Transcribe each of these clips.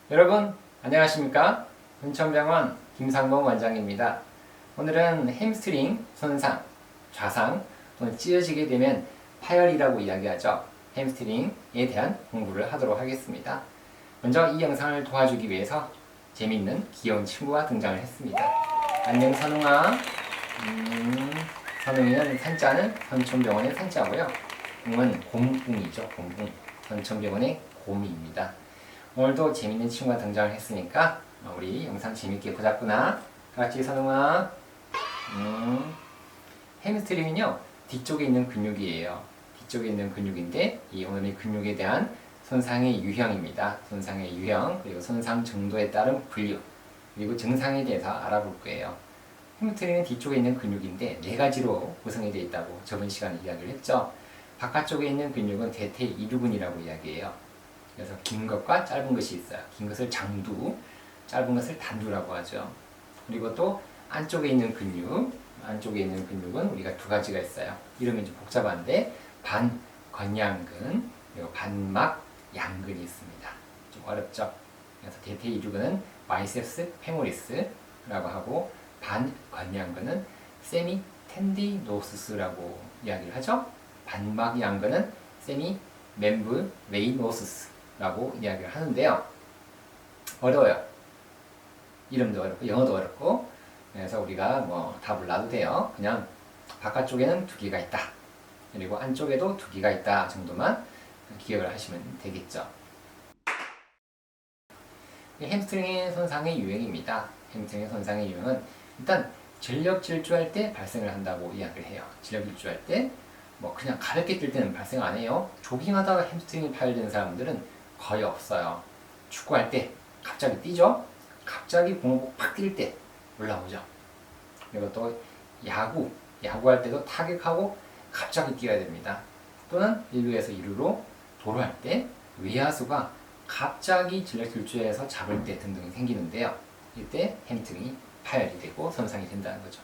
여러분 안녕하십니까? 훈천병원 김상봉 원장입니다. 오늘은 햄스트링 손상, 좌상 또는 찢어지게 되면 파열이라고 이야기하죠. 햄스트링에 대한 공부를 하도록 하겠습니다. 먼저 이 영상을 도와주기 위해서 재미있는 귀여운 친구가 등장을 했습니다. 안녕 선웅아. 선웅이는 산자는 선천병원의 산자고요. 웅은 곰웅이죠. 곰웅. 선천병원의 곰입니다. 오늘도 재밌는 친구가 등장을 했으니까 우리 영상 재밌게 보자꾸나. 같이 선웅아. 햄스트링은요 뒤쪽에 있는 근육이에요. 뒤쪽에 있는 근육인데 오늘 이 근육에 대한 손상의 유형입니다. 손상의 유형 그리고 손상 정도에 따른 분류 그리고 증상에 대해서 알아볼 거예요. 햄스트링은 뒤쪽에 있는 근육인데 네 가지로 구성이 되어 있다고 저번 시간에 이야기를 했죠. 바깥쪽에 있는 근육은 대퇴 이두근이라고 이야기해요. 그래서 긴 것과 짧은 것이 있어요. 긴 것을 장두, 짧은 것을 단두라고 하죠. 그리고 또 안쪽에 있는 근육은 우리가 두 가지가 있어요. 이름이 좀 복잡한데 반건양근 그리고 반막양근이 있습니다. 좀 어렵죠. 그래서 대퇴 이두근은 바이셉스 페모리스라고 하고 반건양근은 세미 텐디노스스라고 이야기를 하죠. 반막양근은 세미 멤브레이노스스라고 이야기를 하는데요. 어려워요. 이름도 어렵고 영어도 어렵고 그래서 우리가 뭐 답을 놔도 돼요. 그냥 바깥쪽에는 두 개가 있다. 그리고 안쪽에도 두 개가 있다 정도만 기억을 하시면 되겠죠. 햄스트링의 손상의 유형입니다. 햄스트링의 손상의 유형은 일단 전력 질주할 때 발생을 한다고 이야기를 해요. 전력 질주할 때 뭐 그냥 가볍게 뛸 때는 발생 안 해요. 조깅하다가 햄스트링이 파열되는 사람들은 거의 없어요. 축구할 때 갑자기 뛰죠. 갑자기 공을 팍 뛸 때 올라오죠. 그리고 또 야구할 때도 타격하고 갑자기 뛰어야 됩니다. 또는 1루에서 2루로 도루할 때 외야수가 갑자기 전력 질주해서 잡을 때 등등이 생기는데요. 이때 햄스트링이 파열이 되고 손상이 된다는 거죠.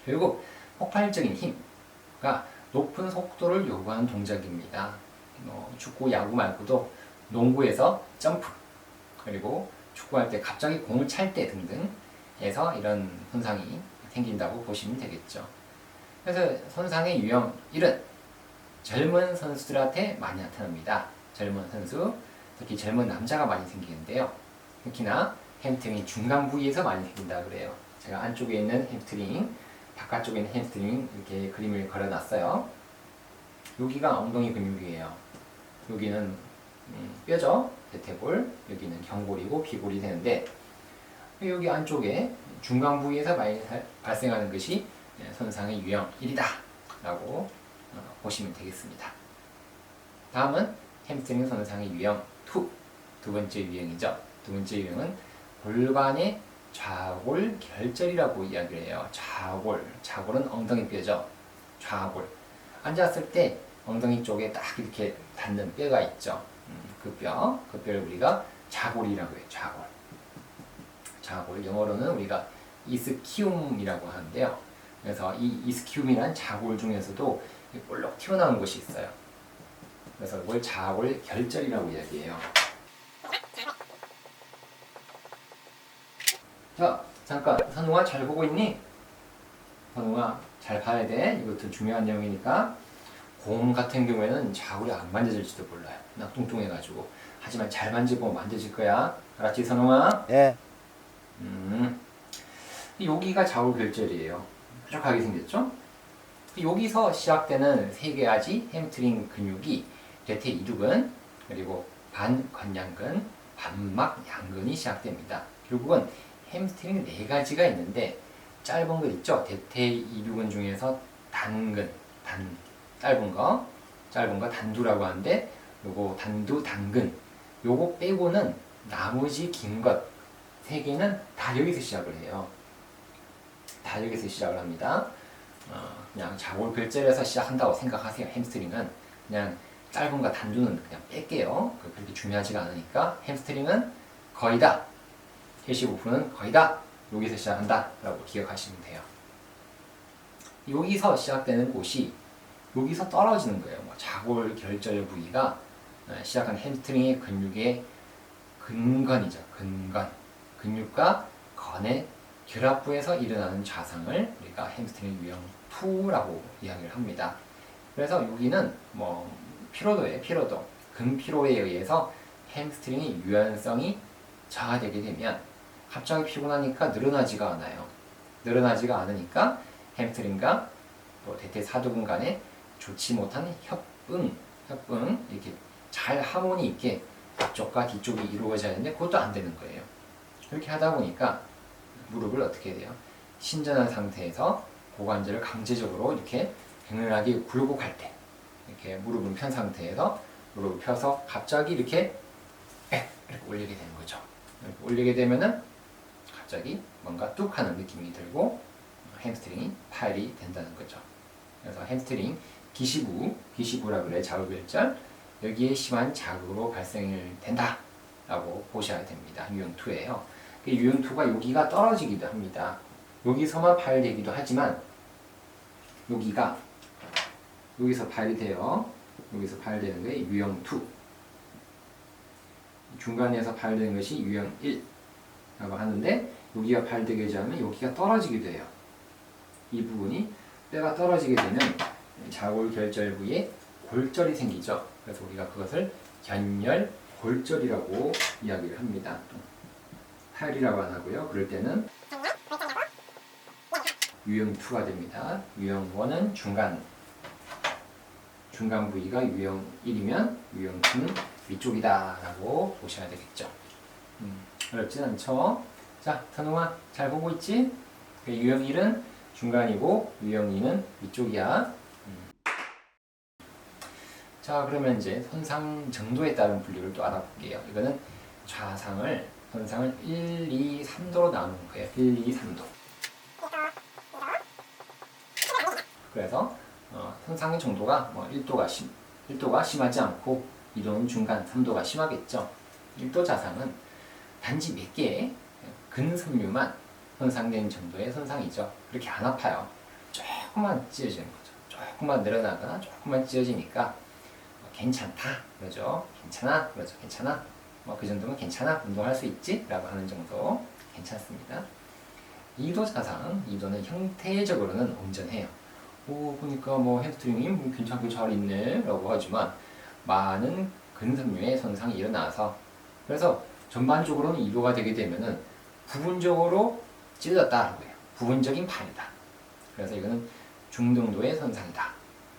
그리고 폭발적인 힘가 높은 속도를 요구하는 동작입니다. 축구, 야구 말고도 농구에서 점프 그리고 축구할 때 갑자기 공을 찰 때 등등 해서 이런 손상이 생긴다고 보시면 되겠죠. 그래서 손상의 유형 1은 젊은 선수들한테 많이 나타납니다. 젊은 선수, 특히 젊은 남자가 많이 생기는데요. 특히나 햄스트링이 중간 부위에서 많이 생긴다 그래요. 제가 안쪽에 있는 햄스트링, 바깥쪽에 있는 햄스트링 이렇게 그림을 그려놨어요. 여기가 엉덩이 근육이에요. 여기는 뼈죠. 대퇴골, 여기는 경골이고 비골이 되는데 여기 안쪽에 중간 부위에서 많이 발생하는 것이 손상의 유형 1이다 라고 보시면 되겠습니다. 다음은 햄스트링 손상의 유형 2, 두 번째 유형이죠. 두 번째 유형은 골반의 좌골 결절이라고 이야기를 해요. 좌골은 엉덩이 뼈죠. 좌골. 앉았을 때 엉덩이 쪽에 딱 이렇게 닿는 뼈가 있죠. 그 뼈를 우리가 좌골이라고 해요. 좌골. 영어로는 우리가 이스키움이라고 하는데요. 그래서 이 이스키움이란 좌골 중에서도 볼록 튀어나온 곳이 있어요. 그래서 이걸 좌골 결절이라고 이야기해요. 자, 잠깐 선웅아 잘 보고 있니? 선웅아 잘 봐야 돼. 이것도 중요한 내용이니까. 곰 같은 경우에는 좌골이 안 만져질지도 몰라요. 나 뚱뚱해가지고. 하지만 잘 만지고 만져질 거야. 알았지 선웅아? 예. 여기가 좌골 결절이에요. 뾰족하게 생겼죠? 여기서 시작되는 세 가지 햄스트링 근육이 대퇴 이두근, 그리고 반건양근, 반막양근이 시작됩니다. 결국은 햄스트링 네 가지가 있는데 짧은 거 있죠? 대퇴 이두근 중에서 짧은 거 단두라고 하는데 요거 단두, 당근 요거 빼고는 나머지 긴 것 세 개는 다 여기서 시작을 해요. 다 여기서 시작을 합니다. 그냥 좌골 결절에서 시작한다고 생각하세요. 햄스트링은 그냥 짧은 거 단두는 그냥 뺄게요. 그렇게 중요하지가 않으니까 햄스트링은 거의 다 75%는 거의 다 여기서 시작한다 라고 기억하시면 돼요. 여기서 시작되는 곳이 여기서 떨어지는 거예요. 좌골 결절 부위가 시작한 햄스트링의 근육의 근건이죠. 근건. 근육과 건의 결합부에서 일어나는 좌상을 우리가 햄스트링 유형 2라고 이야기를 합니다. 그래서 여기는 뭐 피로도예요. 피로도. 근피로에 의해서 햄스트링의 유연성이 저하되게 되면 갑자기 피곤하니까 늘어나지가 않아요. 늘어나지가 않으니까 햄스트링과 또 대퇴사두근 간에 좋지 못한 협응 이렇게 잘 하모니 있게 앞쪽과 뒤쪽이 이루어져야 하는데 그것도 안 되는 거예요. 그렇게 하다 보니까 무릎을 어떻게 해야 돼요? 신전한 상태에서 고관절을 강제적으로 이렇게 격렬하게 굴곡할 때 이렇게 무릎을 편 상태에서 무릎을 펴서 갑자기 이렇게 올리게 되는 거죠. 이렇게 올리게 되면은 갑자기 뭔가 뚝 하는 느낌이 들고 햄스트링이 파열이 된다는 거죠. 그래서 햄스트링 기시부라 그래 자극결절 여기에 심한 자극으로 발생을 된다 라고 보셔야 됩니다. 유형 2예요. 유형 2가 여기가 떨어지기도 합니다. 여기서만 파열되기도 하지만 여기서 파열이 돼요. 여기서 파열되는 게 유형 2. 중간에서 파열되는 것이 유형 1라고 하는데 여기가 파열되게 되면 여기가 떨어지기도 해요. 이 부분이 뼈가 떨어지게 되면 자골결절 부위에 골절이 생기죠. 그래서 우리가 그것을 견열골절이라고 이야기를 합니다. 파열이라고 안 하고요. 그럴 때는 유형 2가 됩니다. 유형 1은 중간 부위가 유형 1이면 유형 2는 위쪽이다 라고 보셔야 되겠죠. 어렵진 않죠? 자, 선웅아 잘 보고 있지? 유형 1은 중간이고 유형 2는 위쪽이야. 자, 그러면 이제 손상 정도에 따른 분류를 또 알아볼게요. 이거는 손상을 1, 2, 3도로 나누는 거예요. 1, 2, 3도. 그래서 손상의 정도가 뭐 1도가 심하지 않고 2도는 중간, 3도가 심하겠죠. 1도 자상은 단지 몇 개의 근섬유만 손상된 정도의 손상이죠. 그렇게 안 아파요. 조금만 찢어지는 거죠. 조금만 늘어나거나 조금만 찢어지니까 괜찮다 그러죠. 괜찮아 그러죠. 괜찮아 뭐 그 정도면 괜찮아 운동할 수 있지 라고 하는 정도 괜찮습니다. 2도 자상 2도는 형태적으로는 온전해요. 보니까 뭐 햄스트링이 괜찮게 잘 있네 라고 하지만 많은 근섬유의 손상이 일어나서 그래서 전반적으로는 2도가 되게 되면은 부분적으로 찢어졌다라고 해요. 부분적인 파열이다. 그래서 이거는 중등도의 손상이다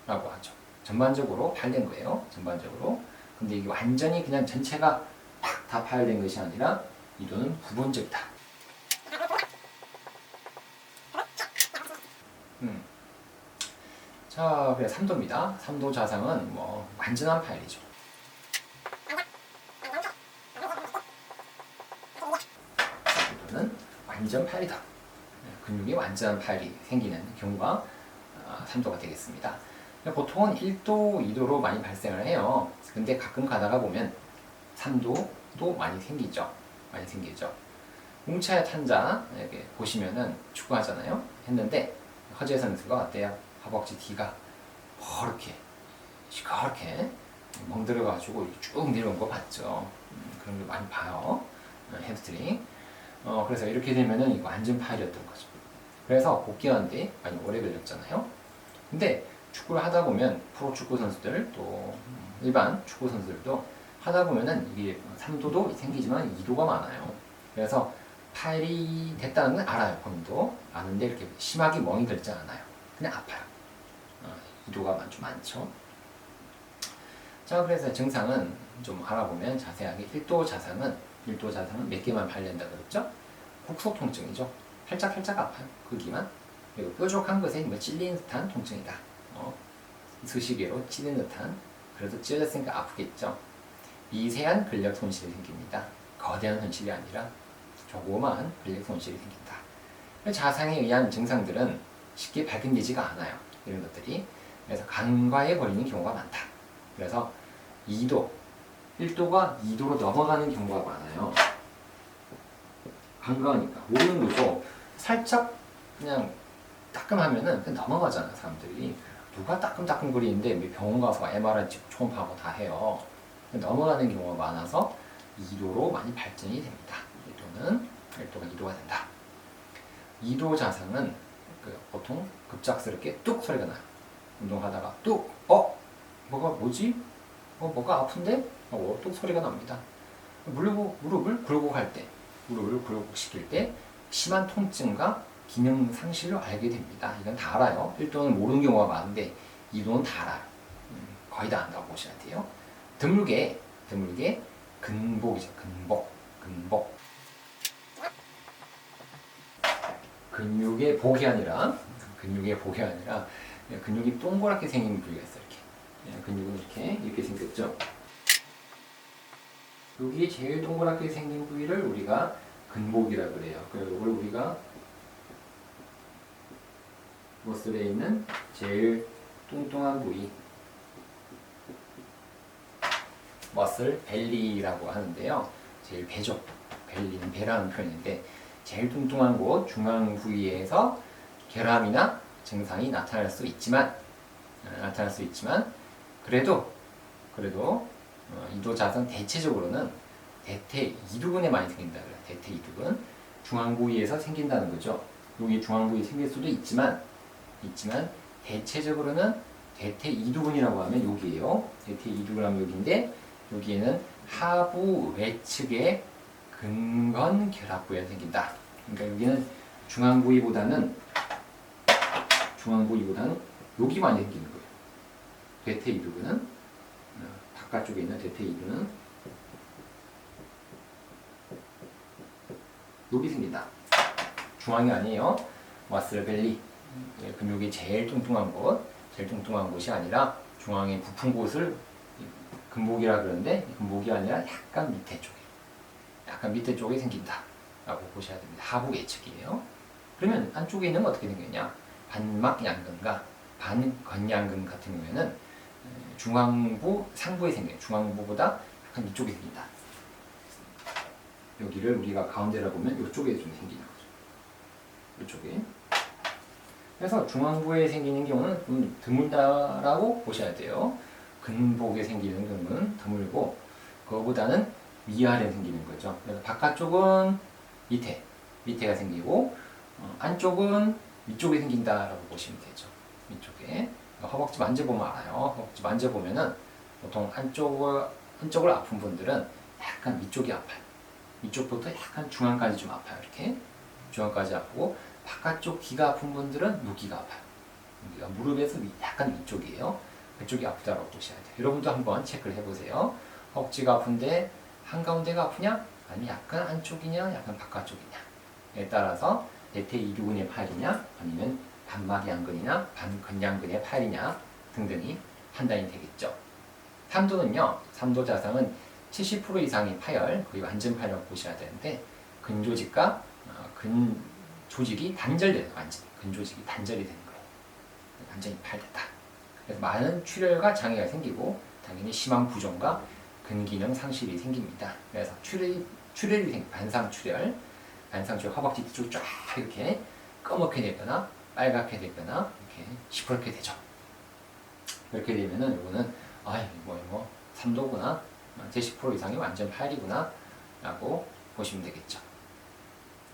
라고 하죠. 전반적으로 파열된 거예요. 전반적으로. 근데 이게 완전히 그냥 전체가 팍 다 파열된 것이 아니라 2도는 부분적이다. 자, 그래 3도입니다. 3도 자상은 뭐 완전한 파열이죠. 완전 파열이다. 근육이 완전한 파열이 생기는 경우가 3도가 되겠습니다. 보통은 1도, 2도로 많이 발생을 해요. 근데 가끔 가다가 보면 3도도 많이 생기죠. 웅차야 탄자 이렇게 보시면은 축구하잖아요. 했는데 허재 선수가 어때요? 허벅지 뒤가 시커렇게 멍들어가지고 쭉 내려온 거 봤죠. 그런 거 많이 봐요. 햄스트링. 그래서 이렇게 되면은 이거 완전 파열이었던 거죠. 그래서 복귀하는데 많이 오래 걸렸잖아요. 근데 축구를 하다 보면 프로 축구 선수들 또 일반 축구 선수들도 하다 보면은 이게 3도도 생기지만 2도가 많아요. 그래서 파열이 됐다는 건 알아요. 본인도 아는데 이렇게 심하게 멍이 들지 않아요. 그냥 아파요. 2도가 좀 많죠. 자, 그래서 증상은 좀 알아보면 자세하게 1도 자상은 몇 개만 발된다 그랬죠? 국소 통증이죠. 살짝 아파요. 크기만. 그리고 뾰족한 것에 뭐 찔리는 듯한 통증이다. 스시개로 찌는 듯한. 그래도 찢어졌으니까 아프겠죠. 미세한 근력 손실이 생깁니다. 거대한 손실이 아니라 조그마한 근력 손실이 생긴다. 자상에 의한 증상들은 쉽게 발견되지가 않아요. 이런 것들이. 그래서 간과해 버리는 경우가 많다. 그래서 1도가 2도로 넘어가는 경우가 많아요. 간과하니까 모르는 거죠. 살짝 그냥 따끔하면은 그냥 넘어가잖아 사람들이. 누가 따끔따끔거리는데 병원 가서 MRI 찍고 초음파하고 다 해요. 넘어가는 경우가 많아서 2도로 많이 발전이 됩니다. 1도가 2도가 된다. 2도 자상은 보통 급작스럽게 뚝 소리가 나요. 운동하다가 뚝, 뭐지? 뭐가 아픈데? 뚝 소리가 납니다. 무릎을 굴곡할 때, 무릎을 굴곡시킬 때 심한 통증과 기능 상실을 알게 됩니다. 이건 다 알아요. 1도는 모르는 경우가 많은데 2도는 다 알아요. 거의 다 안다고 보셔야 돼요. 드물게 근복이죠. 근복. 근육의 복이 아니라 근육이 동그랗게 생긴 부위가 있어요. 이렇게. 근육은 이렇게 생겼죠. 여기 제일 동그랗게 생긴 부위를 우리가 근복이라고 그래요. 그래서 이걸 우리가 머슬에 있는 제일 뚱뚱한 부위 머슬 벨리라고 하는데요. 제일 배죠. 벨리는 배라는 표현인데 제일 뚱뚱한 곳 중앙 부위에서 결함이나 증상이 나타날 수 있지만 그래도 이도자상 대체적으로는 대퇴 이두근에 많이 생긴다 그래요. 대퇴 이두근 중앙 부위에서 생긴다는 거죠. 여기 중앙 부위 생길 수도 있지만 대체적으로는 대퇴 이두근이라고 하면 여기예요. 대퇴 이두근 하면 여기인데 여기에는 하부 외측의 근건 결합부에 생긴다. 그러니까 여기는 중앙 부위보다는 여기 많이 생기는 거예요. 대퇴 이두근은 바깥쪽에 있는 대퇴 이두근은 여기 생긴다. 중앙이 아니에요. 머슬 벨리 근육이 제일 뚱뚱한 곳이 아니라 중앙의 부푼 곳을 근복이라 그러는데 근복이 아니라 약간 밑에 쪽에 생긴다 라고 보셔야 됩니다. 하부 예측이에요. 그러면 안쪽에 있는 건 어떻게 생겼냐? 반막 양근과 반건양근 같은 경우에는 중앙부 상부에 생겨요. 중앙부보다 약간 이쪽에 생긴다. 여기를 우리가 가운데라 보면 이쪽에 좀 생기는 거죠. 이쪽에. 그래서 중앙부에 생기는 경우는 좀 드물다라고 보셔야 돼요. 근복에 생기는 경우는 드물고 그거보다는 위아래에 생기는 거죠. 그래서 바깥쪽은 밑에가 생기고 안쪽은 위쪽에 생긴다라고 보시면 되죠. 위쪽에 허벅지 만져보면 알아요. 허벅지 만져보면은 보통 한쪽을 아픈 분들은 약간 위쪽이 아파요. 위쪽부터 약간 중앙까지 좀 아파요. 이렇게 중앙까지 아프고 바깥쪽 귀가 아픈 분들은 여기가 아파요. 여기가 무릎에서 약간 위쪽이에요. 그쪽이 아프다고 보셔야 돼요. 여러분도 한번 체크를 해보세요. 허벅지가 아픈데 한가운데가 아프냐? 아니면 약간 안쪽이냐? 약간 바깥쪽이냐에 따라서 대퇴 이두근의 파열이냐? 아니면 반막 양근이나 반근양근의 파열이냐? 등등이 판단이 되겠죠. 3도는요. 자상은 70% 이상의 파열, 거의 완전 파열이라고 보셔야 되는데 근조직과 근조직이 단절돼요. 근조직이 단절이 되는 거예요. 완전히 파열됐다. 그래서 많은 출혈과 장애가 생기고 당연히 심한 부종과 근기능 상실이 생깁니다. 그래서 출혈이 생겨 반상출혈 허벅지 뒤쪽 쫙 이렇게 검게 되거나 빨갛게 되거나 이렇게 시퍼렇게 되죠. 이렇게 되면은 이거는 3도구나 70% 이상이 완전 파열이구나 라고 보시면 되겠죠.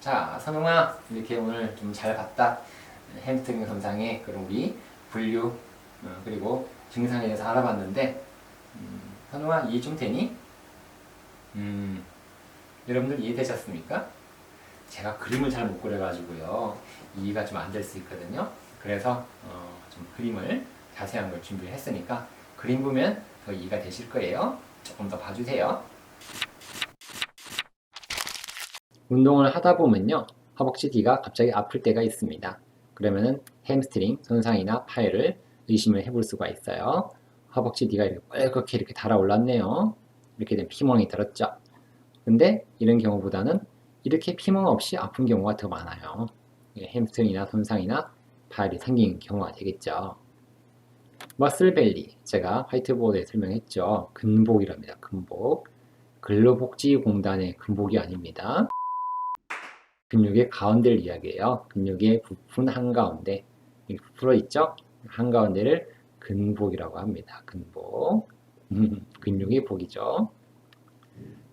자, 선웅아 이렇게 오늘 좀 잘 봤다. 햄스트링 손상의 그런 우리 분류 그리고 증상에 대해서 알아봤는데 선웅아 이해 좀 되니? 여러분들 이해되셨습니까? 제가 그림을 잘 못 그려가지고요 이해가 좀 안 될 수 있거든요. 그래서 좀 그림을 자세한 걸 준비를 했으니까 그림 보면 더 이해가 되실 거예요. 조금 더 봐주세요. 운동을 하다 보면요 허벅지 뒤가 갑자기 아플 때가 있습니다. 그러면은 햄스트링 손상이나 파열을 의심을 해볼 수가 있어요. 허벅지 뒤가 이렇게 빨갛게 이렇게 달아올랐네요. 이렇게 된 피멍이 들었죠. 근데 이런 경우보다는 이렇게 피멍 없이 아픈 경우가 더 많아요. 햄스트링이나 손상이나 파열이 생긴 경우가 되겠죠. 머슬벨리 제가 화이트보드에 설명했죠. 근복이랍니다. 근복. 근로복지공단의 근복이 아닙니다. 근육의 가운데를 이야기해요. 근육의 부푼 한가운데 이렇게 부풀어 있죠. 한가운데를 근복이라고 합니다. 근복. 근육의 복이죠.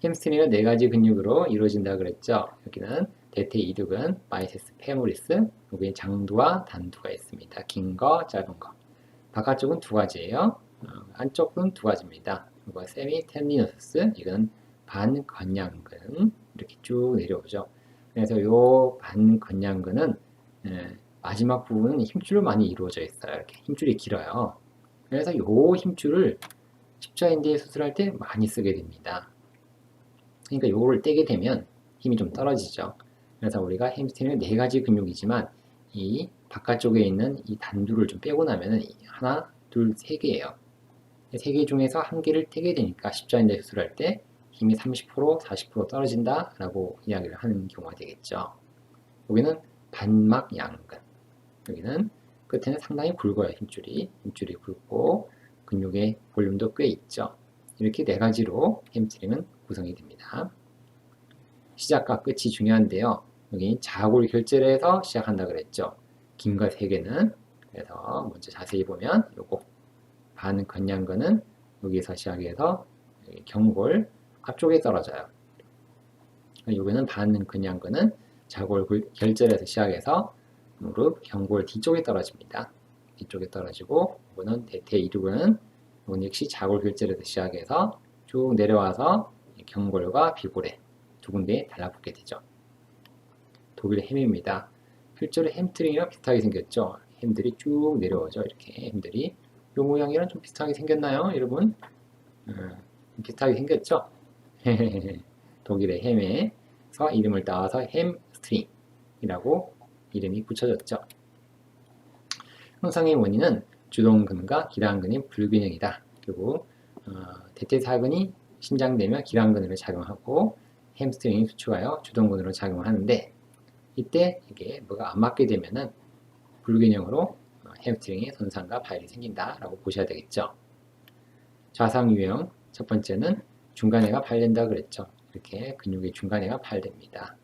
햄스트링은 네 가지 근육으로 이루어진다 그랬죠. 여기는 대퇴 이두근, 바이세스 페모리스, 여기 장두와 단두가 있습니다. 긴 거, 짧은 거. 바깥쪽은 두 가지예요. 안쪽은 두 가지입니다. 이거 세미 텐디노서스, 이건 반건량근 이렇게 쭉 내려오죠. 그래서 요 반건량근은 마지막 부분은 힘줄로 많이 이루어져 있어요. 이렇게 힘줄이 길어요. 그래서 요 힘줄을 십자인대 수술할 때 많이 쓰게 됩니다. 그러니까 요거를 떼게 되면 힘이 좀 떨어지죠. 그래서 우리가 햄스트링은 네 가지 근육이지만 이 바깥쪽에 있는 이 단두를 좀 빼고 나면은 하나, 둘, 세 개예요. 세 개 중에서 한 개를 떼게 되니까 십자인대 수술할 때 힘이 30%, 40% 떨어진다라고 이야기를 하는 경우가 되겠죠. 여기는 반막 양근. 여기는 끝에는 상당히 굵어요. 힘줄이 굵고 근육의 볼륨도 꽤 있죠. 이렇게 네 가지로 햄스트링은 구성이 됩니다. 시작과 끝이 중요한데요. 여기 자골 결절에서 시작한다 그랬죠. 긴 거 세 개는. 그래서 먼저 자세히 보면 요거 반건량근은 여기서 시작해서 여기 경골 앞쪽에 떨어져요. 여기는 반건량근은 자골 결절에서 시작해서 무릎 경골 뒤쪽에 떨어집니다. 뒤쪽에 떨어지고 이거는 대퇴 이두근, 이건 역시 자골 결절에서 시작해서 쭉 내려와서 경골과 비골에 두 군데에 달라붙게 되죠. 독일 햄입니다. 실제로 햄스트링이랑 비슷하게 생겼죠. 햄들이 쭉 내려오죠. 이렇게 햄들이 이 모양이랑 좀 비슷하게 생겼나요, 여러분? 비슷하게 생겼죠? 독일의 햄에서 이름을 따와서 햄스트링이라고 이름이 붙여졌죠. 손상의 원인은 주동근과 기랑근의 불균형이다. 그리고 대퇴사근이 신장되면 기랑근으로 작용하고 햄스트링이 수축하여 주동근으로 작용을 하는데 이때 이게 뭐가 안 맞게 되면은 불균형으로 햄스트링의 손상과 파열이 생긴다라고 보셔야 되겠죠. 좌상 유형 첫 번째는 중간에가 파열된다 그랬죠. 이렇게 근육의 중간에가 파열됩니다.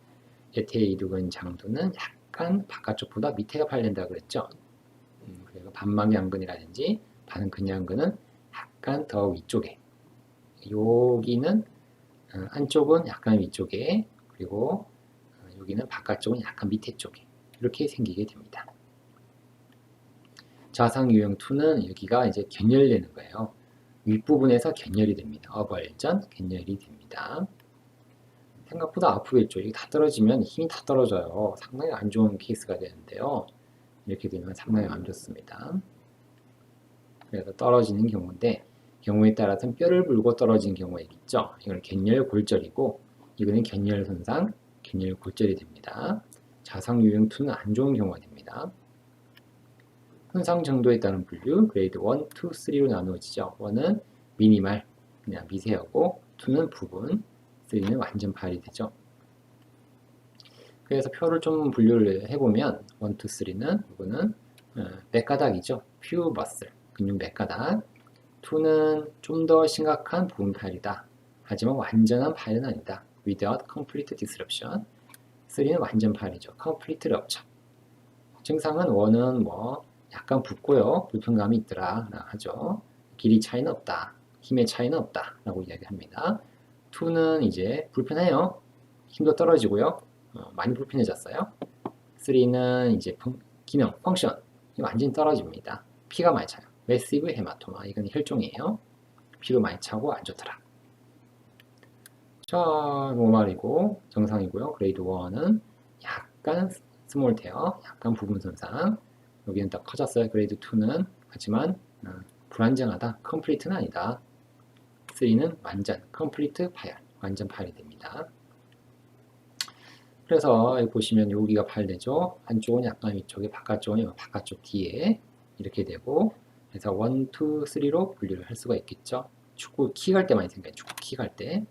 대퇴 이두근 장두는 약간 바깥쪽보다 밑에가 파열된다 그랬죠. 그리고 반막양근이라든지 반근양근은 약간 더 위쪽에, 여기는 안쪽은 약간 위쪽에, 그리고 여기는 바깥쪽은 약간 밑에 쪽에 이렇게 생기게 됩니다. 좌상 유형 2는 여기가 이제 견열되는 거예요. 윗부분에서 견열이 됩니다. 어벌전 견열이 됩니다. 생각보다 아프겠죠. 이게 다 떨어지면 힘이 다 떨어져요. 상당히 안 좋은 케이스가 되는데요. 이렇게 되면 상당히 안 좋습니다. 그래서 떨어지는 경우에 따라서는 뼈를 불고 떨어지는 경우가 있죠. 이건 견열골절이고 이거는 견열손상, 견열골절이 됩니다. 좌상 유형 2는 안 좋은 경우가 됩니다. 손상 정도에 따른 분류 그레이드 1, 2, 3로 나누어지죠. 1은 미니멀, 그냥 미세하고 2는 부분, 3는 완전 파열이 되죠. 그래서 표를 좀 분류를 해보면 1, 2, 3는 이거는 맥가닥이죠. 퓨버슬, 근육 맥가닥. 2는 좀 더 심각한 부분 파열이다. 하지만 완전한 파열은 아니다. without complete disruption. 3는 완전 파열이죠. complete rupture. 증상은 1은 뭐 약간 붓고요. 불편감이 있더라 하죠. 길이 차이는 없다. 힘의 차이는 없다. 라고 이야기합니다. 2는 이제 불편해요. 힘도 떨어지고요. 많이 불편해졌어요. 3는 이제 기능, 펑션이 완전히 떨어집니다. 피가 많이 차요. 매시브 헤마토마. 이건 혈종이에요. 피도 많이 차고 안 좋더라. 자, 노말이고 정상이고요. 그레이드 1은 약간 스몰 테어, 약간 부분 손상. 여기는 더 커졌어요. 그레이드 2는. 하지만 불안정하다. 컴플리트는 아니다. 3는 완전, 컴플리트 파열. 완전 파열이 됩니다. 그래서 여기 보시면 여기가 파열되죠. 한쪽은 약간 위쪽에, 바깥쪽은 바깥쪽 뒤에 이렇게 되고 그래서 1, 2, 3로 분류를 할 수가 있겠죠. 축구 킥 할 때 많이 생겨요. 축구 킥 할 때.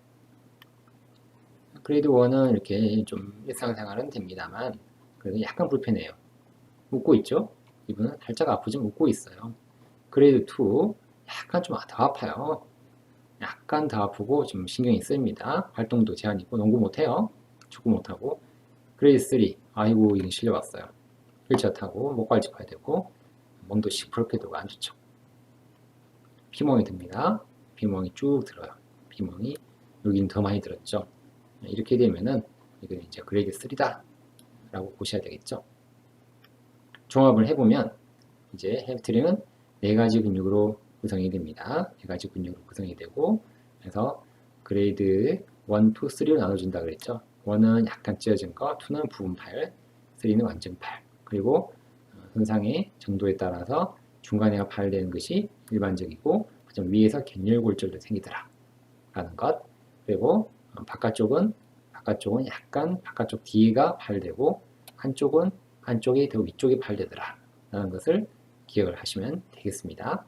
그레이드 1은 이렇게 좀 일상생활은 됩니다만 그래도 약간 불편해요. 웃고 있죠? 이분은 살짝 아프지만 웃고 있어요. 그레이드 2 약간 좀 더 아파요. 약간 더 아프고 좀 신경이 쓰입니다. 활동도 제한이 있고 농구 못해요. 축구 못하고. 그레이드 3 아이고 이건 실려왔어요. 휠체어 타고 목발 짚어야 되고 몸도 시퍼렇게 되고 안 좋죠. 피멍이 듭니다. 피멍이 쭉 들어요. 피멍이 여기는 더 많이 들었죠. 이렇게 되면은 이건 이제 그레이드 3다 라고 보셔야 되겠죠. 종합을 해보면 이제 햄스트링은 4가지 근육으로 구성이 됩니다. 4가지 근육으로 구성이 되고, 그래서 그레이드 1, 2, 3로 나눠준다 그랬죠. 1은 약간 찢어진 거, 2는 부분 팔, 3는 완전 팔. 그리고 손상의 정도에 따라서 중간에가 파열되는 것이 일반적이고, 좀 위에서 갱렬골절도 생기더라 라는 것. 그리고 바깥쪽은 약간 바깥쪽 뒤가 파열되고, 한쪽이 더 위쪽이 파열되더라 라는 것을 기억을 하시면 되겠습니다.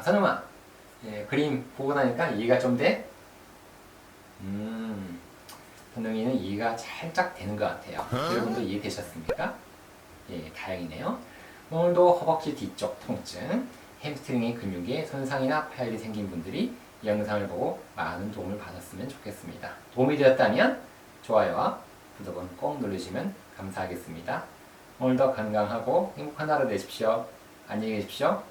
선영아, 그림 보고 나니까 이해가 좀 돼? 선영이는 이해가 살짝 되는 것 같아요. 여러분도 이해되셨습니까? 예, 다행이네요. 오늘도 허벅지 뒤쪽 통증, 햄스트링의 근육에 손상이나 파열이 생긴 분들이 이 영상을 보고 많은 도움을 받았으면 좋겠습니다. 도움이 되었다면 좋아요와 구독은 꼭 누르시면 감사하겠습니다. 오늘도 건강하고 행복한 하루 되십시오. 안녕히 계십시오.